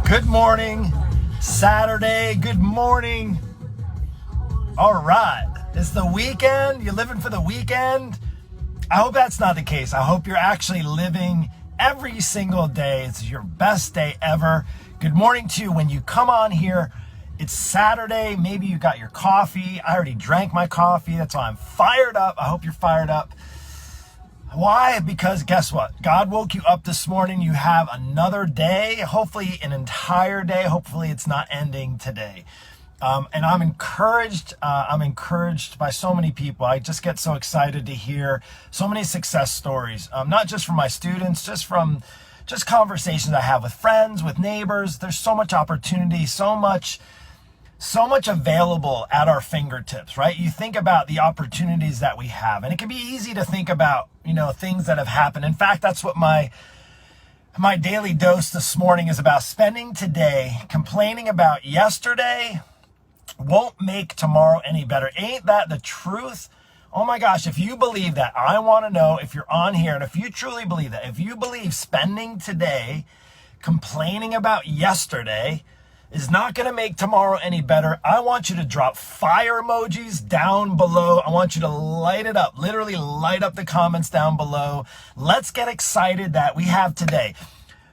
Good morning, Saturday. Good morning. All right, it's the weekend. You're living for the weekend. I hope that's not the case. I hope you're actually living every single day. It's your best day ever. Good morning to you. When you come on here, it's Saturday. Maybe you got your coffee. I already drank my coffee. That's why I'm fired up. I hope you're fired up. Why? Because guess what? God woke you up this morning. You have another day, hopefully an entire day. Hopefully it's not ending today. And I'm encouraged. I'm encouraged by so many people. I just get so excited to hear so many success stories, not just from my students, just conversations I have with friends, with neighbors. There's so much opportunity, so much available at our fingertips, right? You think about the opportunities that we have, and it can be easy to think about, things that have happened. In fact, that's what my daily dose this morning is about. Spending today complaining about yesterday won't make tomorrow any better. Ain't that the truth? Oh my gosh, if you believe that, I want to know if you're on here, and if you truly believe that, if you believe spending today complaining about yesterday is not going to make tomorrow any better, I want you to drop fire emojis down below. I want you to light it up, literally light up the comments down below. Let's get excited that we have today.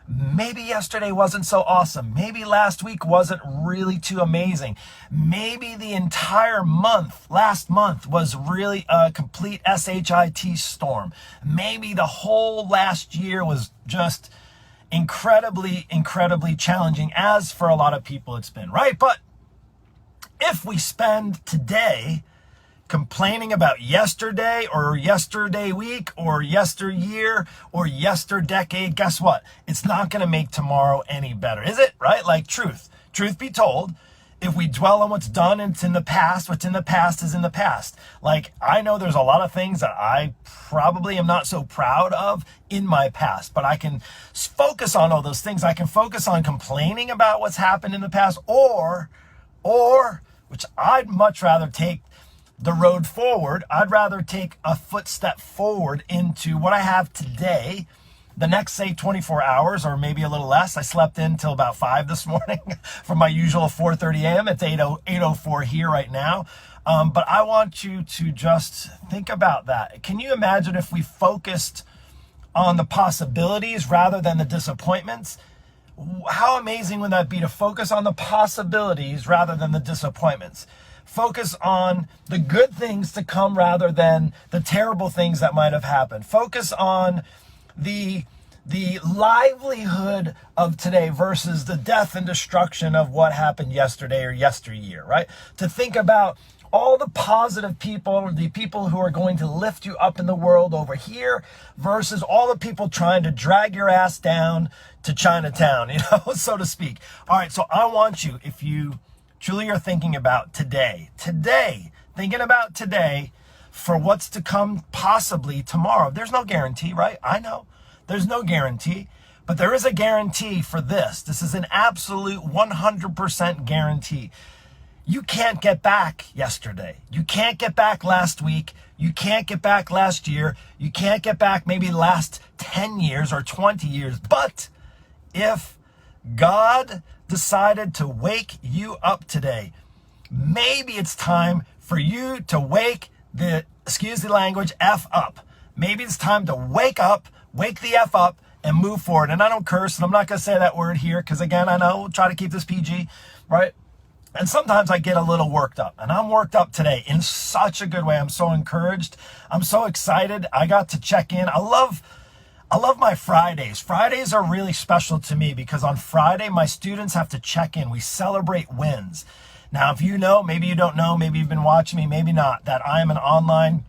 Maybe yesterday wasn't so awesome. Maybe last week wasn't really too amazing. Maybe the entire last month was really a complete SHIT storm. Maybe the whole last year was just incredibly challenging, as for a lot of people it's been, right? But if we spend today complaining about yesterday or yesterday week or yesteryear or yesterdecade, guess what? It's not going to make tomorrow any better, is it? Right? Like truth be told, if we dwell on what's done, it's in the past. What's in the past is in the past. Like, I know there's a lot of things that I probably am not so proud of in my past, but I can focus on all those things. I can focus on complaining about what's happened in the past, or, which I'd much rather take the road forward. I'd rather take a footstep forward into what I have today, the next, say, 24 hours, or maybe a little less. I slept in till about 5 this morning from my usual 4:30 a.m. It's 8:04 here right now. But I want you to just think about that. Can you imagine if we focused on the possibilities rather than the disappointments? How amazing would that be to focus on the possibilities rather than the disappointments? Focus on the good things to come rather than the terrible things that might have happened. Focus on the livelihood of today versus the death and destruction of what happened yesterday or yesteryear, right? To think about all the positive people, the people who are going to lift you up in the world over here versus all the people trying to drag your ass down to Chinatown, so to speak. All right, so I want you, if you truly are thinking about today, thinking about today for what's to come possibly tomorrow. There's no guarantee, right? I know there's no guarantee, but there is a guarantee for this. This is an absolute 100% guarantee. You can't get back yesterday. You can't get back last week. You can't get back last year. You can't get back maybe last 10 years or 20 years. But if God decided to wake you up today, maybe it's time for you to wake the, excuse the language, F up. Maybe it's time to wake the F up and move forward. And I don't curse, and I'm not going to say that word here because, again, I know we'll try to keep this PG, right? And sometimes I get a little worked up, and I'm worked up today in such a good way. I'm so encouraged. I'm so excited. I got to check in. I love my Fridays. Fridays are really special to me because on Friday, my students have to check in. We celebrate wins. Now, if you know, maybe you don't know, maybe you've been watching me, maybe not, that I am an online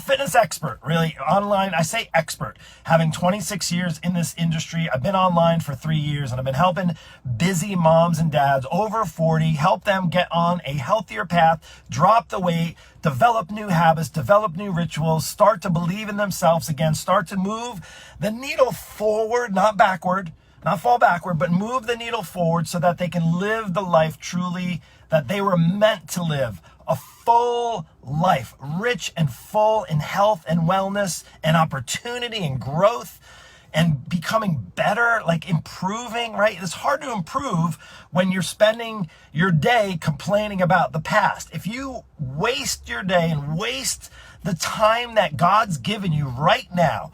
fitness expert, really online. I say expert, having 26 years in this industry. I've been online for 3 years, and I've been helping busy moms and dads over 40, help them get on a healthier path, drop the weight, develop new habits, develop new rituals, start to believe in themselves again, start to move the needle forward, not backward, not fall backward, but move the needle forward so that they can live the life truly that they were meant to live. A full life, rich and full in health and wellness and opportunity and growth. and becoming better, like improving, right? It's hard to improve when you're spending your day complaining about the past. If you waste your day and waste the time that God's given you right now,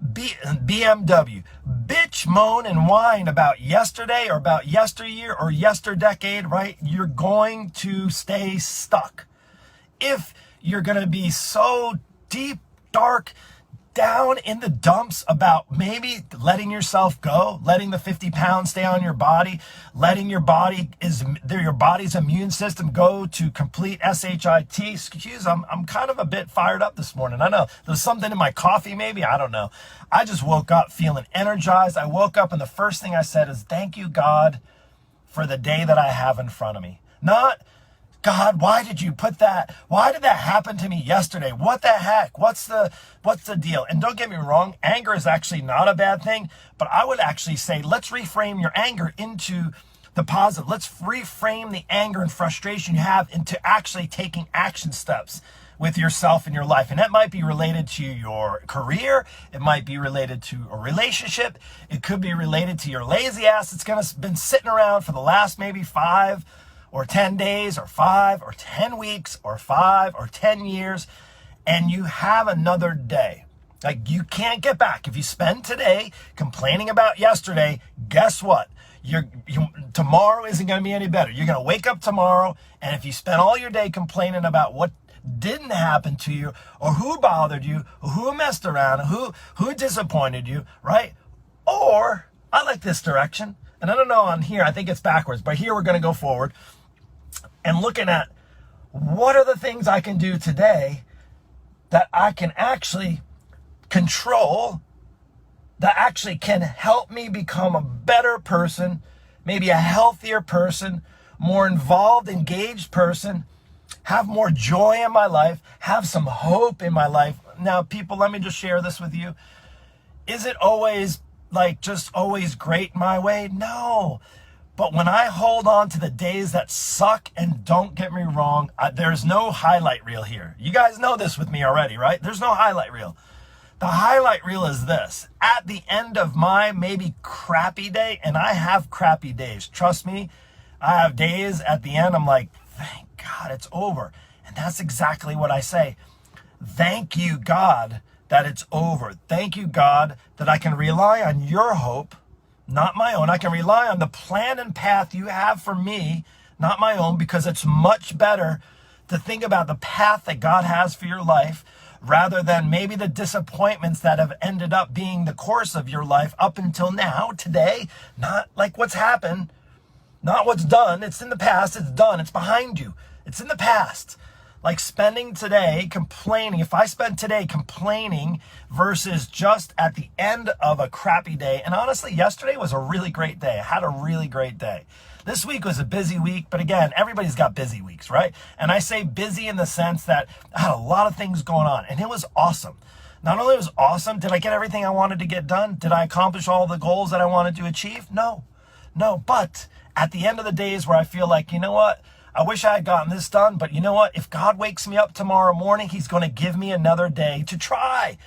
BMW, bitch, moan, and whine about yesterday or about yesteryear or yesterdecade, right? You're going to stay stuck. If you're going to be so deep, dark, down in the dumps about maybe letting yourself go, letting the 50 pounds stay on your body, letting your body's immune system go to complete SHIT. Excuse, I'm kind of a bit fired up this morning. I know there's something in my coffee, maybe, I don't know. I just woke up feeling energized. I woke up and the first thing I said is, thank you, God, for the day that I have in front of me. Not, God, why did you put that? Why did that happen to me yesterday? What the heck? What's the deal? And don't get me wrong, anger is actually not a bad thing, but I would actually say, let's reframe your anger into the positive. Let's reframe the anger and frustration you have into actually taking action steps with yourself in your life. And that might be related to your career. It might be related to a relationship. It could be related to your lazy ass that's been sitting around for the last maybe 5 or 10 days, or 5 or 10 weeks, or 5 or 10 years, and you have another day. Like, you can't get back. If you spend today complaining about yesterday, guess what? Tomorrow isn't going to be any better. You're going to wake up tomorrow, and if you spend all your day complaining about what didn't happen to you, or who bothered you, or who messed around, who disappointed you, right? Or, I like this direction, and I don't know on here, I think it's backwards, but here we're going to go forward. And looking at what are the things I can do today that I can actually control, that actually can help me become a better person, maybe a healthier person, more involved, engaged person, have more joy in my life, have some hope in my life. Now, people, let me just share this with you. Is it always just always great my way? No. But when I hold on to the days that suck, and don't get me wrong, there's no highlight reel here. You guys know this with me already, right? There's no highlight reel. The highlight reel is this. At the end of my maybe crappy day, and I have crappy days. Trust me, I have days at the end, I'm like, thank God it's over. And that's exactly what I say. Thank you, God, that it's over. Thank you, God, that I can rely on your hope, not my own. I can rely on the plan and path you have for me, not my own, because it's much better to think about the path that God has for your life rather than maybe the disappointments that have ended up being the course of your life up until now, today, not like what's happened, not what's done. It's in the past. It's done. It's behind you. It's in the past. Like spending today complaining, if I spend today complaining versus just at the end of a crappy day, and honestly, yesterday was a really great day. I had a really great day. This week was a busy week, but again, everybody's got busy weeks, right? And I say busy in the sense that I had a lot of things going on, and it was awesome. Not only was it awesome, did I get everything I wanted to get done? Did I accomplish all the goals that I wanted to achieve? No, but at the end of the days where I feel like, you know what? I wish I had gotten this done, but you know what? If God wakes me up tomorrow morning, he's going to give me another day to try.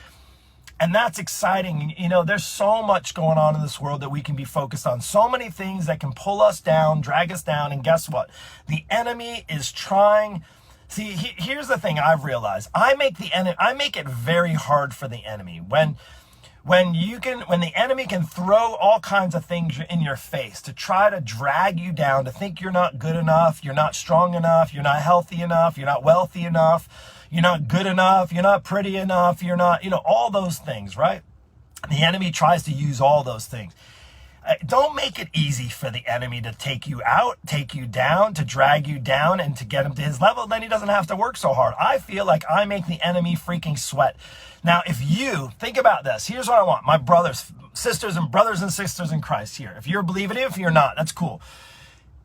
And that's exciting. You know, there's so much going on in this world that we can be focused on. So many things that can pull us down, drag us down. And guess what? The enemy is trying. See, here's the thing I've realized. I make it very hard for the enemy. When the enemy can throw all kinds of things in your face to try to drag you down, to think you're not good enough, you're not strong enough, you're not healthy enough, you're not wealthy enough, you're not good enough, you're not pretty enough, you're not, all those things, right? The enemy tries to use all those things. Don't make it easy for the enemy to take you out, take you down, to drag you down, and to get him to his level. Then he doesn't have to work so hard. I feel like I make the enemy freaking sweat. Now, if you think about this, here's what I want. My brothers, sisters, and brothers and sisters in Christ here. If you're believing it, if you're not, that's cool.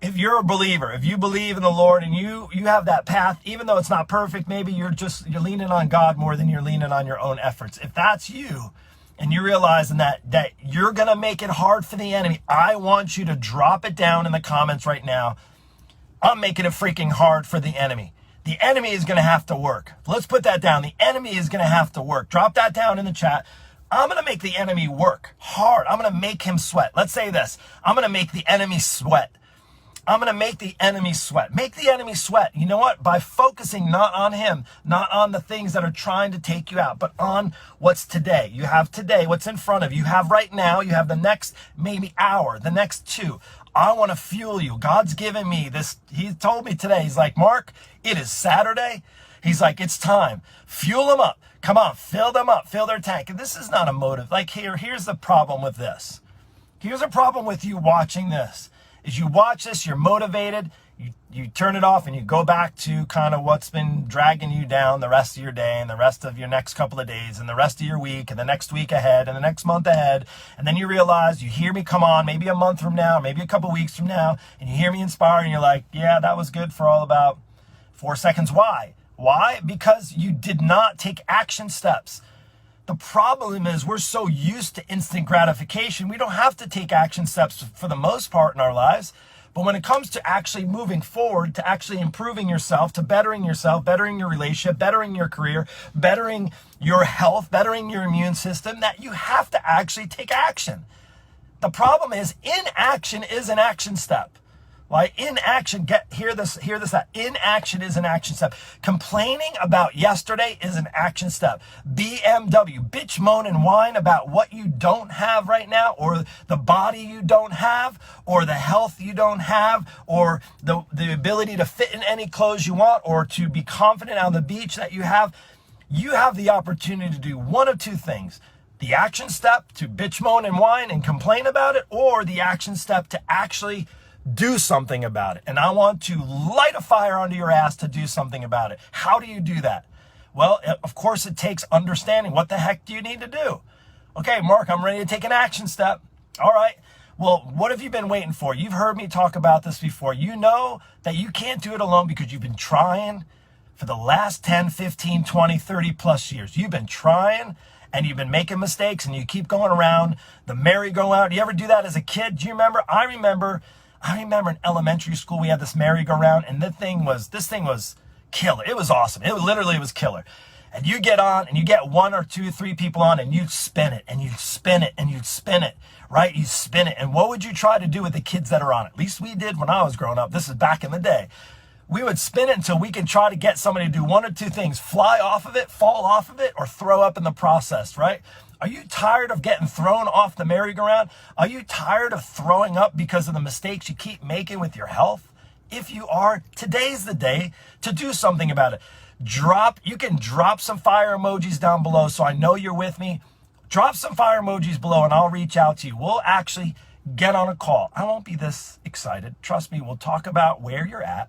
If you're a believer, if you believe in the Lord and you have that path, even though it's not perfect, maybe you're leaning on God more than you're leaning on your own efforts. If that's you, and you're realizing that you're going to make it hard for the enemy, I want you to drop it down in the comments right now. I'm making it freaking hard for the enemy. The enemy is going to have to work. Let's put that down. The enemy is going to have to work. Drop that down in the chat. I'm going to make the enemy work hard. I'm going to make him sweat. Let's say this. I'm going to make the enemy sweat. I'm going to make the enemy sweat. Make the enemy sweat. You know what? By focusing not on him, not on the things that are trying to take you out, but on what's today. You have today, what's in front of you. You have right now. You have the next maybe hour, the next 2. I want to fuel you. God's given me this. He told me today, he's like, Mark, it is Saturday. He's like, it's time. Fuel them up. Come on, fill them up, fill their tank. And this is not a motive. Like here's the problem with this. Here's a problem with you watching this. Is you watch this, you're motivated, you turn it off and you go back to kind of what's been dragging you down the rest of your day and the rest of your next couple of days and the rest of your week and the next week ahead and the next month ahead. And then you realize, you hear me come on maybe a month from now, maybe a couple of weeks from now, and you hear me inspire and you're like, yeah, that was good for all about 4 seconds. Why? Why? Because you did not take action steps. The problem is we're so used to instant gratification, we don't have to take action steps for the most part in our lives. But when it comes to actually moving forward, to actually improving yourself, bettering your relationship, bettering your career, bettering your health, bettering your immune system, that you have to actually take action. The problem is inaction is an action step. Like inaction, hear this out. Inaction is an action step. Complaining about yesterday is an action step. BMW, bitch, moan, and whine about what you don't have right now, or the body you don't have, or the health you don't have, or the ability to fit in any clothes you want, or to be confident on the beach that you have. You have the opportunity to do one of 2 things. The action step to bitch, moan, and whine and complain about it, or the action step to actually do something about it. And I want to light a fire under your ass to do something about it. How do you do that? Well, of course, it takes understanding. What the heck do you need to do? Okay, Mark, I'm ready to take an action step. All right. Well, what have you been waiting for? You've heard me talk about this before. You know that you can't do it alone because you've been trying for the last 10, 15, 20, 30 plus years. You've been trying and you've been making mistakes and you keep going around the merry-go-round. You ever do that as a kid? Do you remember? I remember in elementary school, we had this merry-go-round, and this thing was killer. It was awesome. It was killer. And you get on, and you get 1 or 2, 3 people on, and you spin it, and you spin it, and you spin it, right? You spin it. And what would you try to do with the kids that are on it? At least we did when I was growing up. This is back in the day. We would spin it until we could try to get somebody to do 1 or 2 things: fly off of it, fall off of it, or throw up in the process, right? Are you tired of getting thrown off the merry-go-round? Are you tired of throwing up because of the mistakes you keep making with your health? If you are, today's the day to do something about it. You can drop some fire emojis down below so I know you're with me. Drop some fire emojis below and I'll reach out to you. We'll actually get on a call. I won't be this excited. Trust me, we'll talk about where you're at.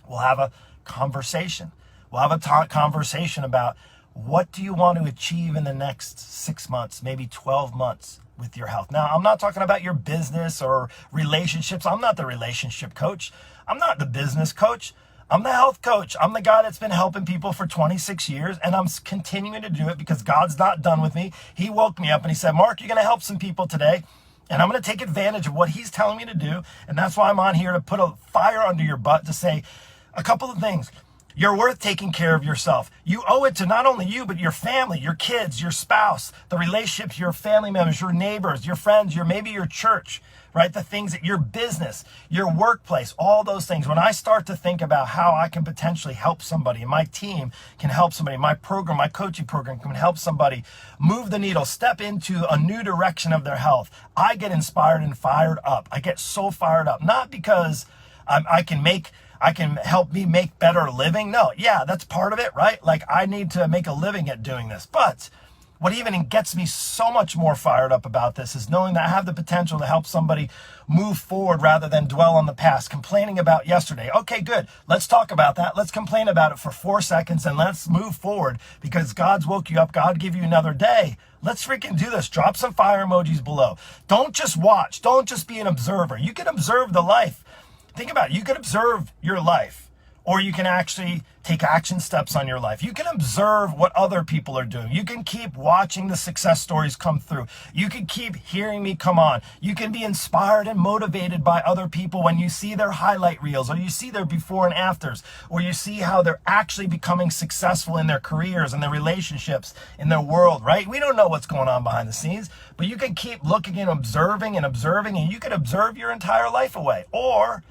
We'll have a conversation. We'll have a conversation about what do you want to achieve in the next 6 months, maybe 12 months with your health. Now, I'm not talking about your business or relationships. I'm not the relationship coach. I'm not the business coach. I'm the health coach. I'm the guy that's been helping people for 26 years, and I'm continuing to do it because God's not done with me. He woke me up and he said, Mark, you're going to help some people today, and I'm going to take advantage of what he's telling me to do, and that's why I'm on here to put a fire under your butt to say a couple of things. You're worth taking care of yourself. You owe it to not only you, but your family, your kids, your spouse, the relationships, your family members, your neighbors, your friends, maybe your church, right? The things that your business, your workplace, all those things. When I start to think about how I can potentially help somebody, and my team can help somebody, my program, my coaching program can help somebody move the needle, step into a new direction of their health, I get inspired and fired up. I get so fired up, not because I can help me make better living. No, yeah, that's part of it, right? Like I need to make a living at doing this. But what even gets me so much more fired up about this is knowing that I have the potential to help somebody move forward rather than dwell on the past, complaining about yesterday. Okay, good. Let's talk about that. Let's complain about it for 4 seconds and let's move forward because God's woke you up. God gave you another day. Let's freaking do this. Drop some fire emojis below. Don't just watch. Don't just be an observer. You can observe the life. Think about it. You could observe your life, or you can actually take action steps on your life. You can observe what other people are doing. You can keep watching the success stories come through. You can keep hearing me come on. You can be inspired and motivated by other people when you see their highlight reels, or you see their before and afters, or you see how they're actually becoming successful in their careers and their relationships in their world, right? We don't know what's going on behind the scenes, but you can keep looking and observing, and you can observe your entire life away. Or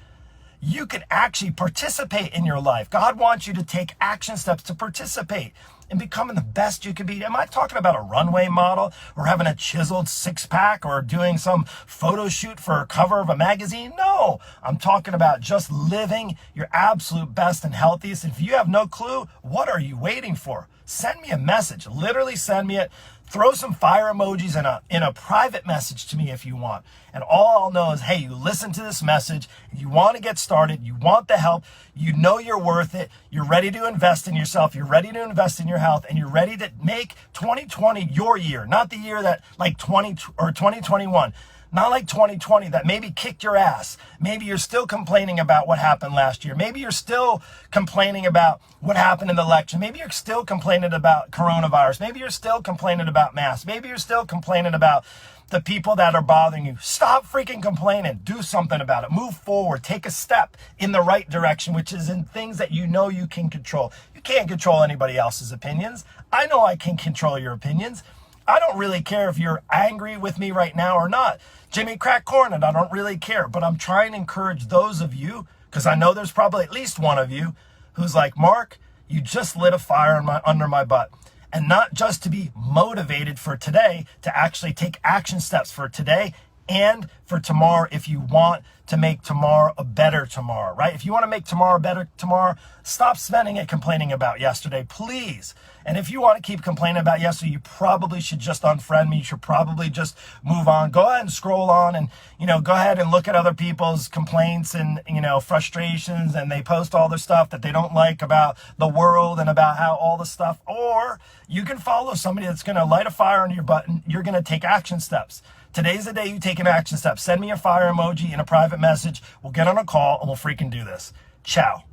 you can actually participate in your life. God wants you to take action steps to participate in becoming the best you can be. Am I talking about a runway model, or having a chiseled six-pack, or doing some photo shoot for a cover of a magazine? No, I'm talking about just living your absolute best and healthiest. If you have no clue, what are you waiting for? Send me a message. Literally send me it. Throw some fire emojis in a private message to me if you want. And all I'll know is, hey, you listen to this message, you want to get started, you want the help, you know you're worth it, you're ready to invest in yourself, you're ready to invest in your health, and you're ready to make 2020 your year, not the year that like 2021. Not like 2020 that maybe kicked your ass. Maybe you're still complaining about what happened last year. Maybe you're still complaining about what happened in the election. Maybe you're still complaining about coronavirus. Maybe you're still complaining about masks. Maybe you're still complaining about the people that are bothering you. Stop freaking complaining. Do something about it. Move forward. Take a step in the right direction, which is in things that you know you can control. You can't control anybody else's opinions. I know I can control your opinions. I don't really care if you're angry with me right now or not. Jimmy Crack Corn, and I don't really care. But I'm trying to encourage those of you, because I know there's probably at least one of you who's like, Mark, you just lit a fire under my butt. And not just to be motivated for today, to actually take action steps for today and for tomorrow, if you want to make tomorrow a better tomorrow, right? If you want to make tomorrow a better tomorrow, stop spending it complaining about yesterday, please. And if you want to keep complaining about yesterday, you probably should just unfriend me. You should probably just move on. Go ahead and scroll on and, go ahead and look at other people's complaints and, frustrations, and they post all their stuff that they don't like about the world and about how all the stuff. Or you can follow somebody that's going to light a fire under your butt, and you're going to take action steps. Today's the day you take an action step. Send me a fire emoji in a private message. We'll get on a call and we'll freaking do this. Ciao.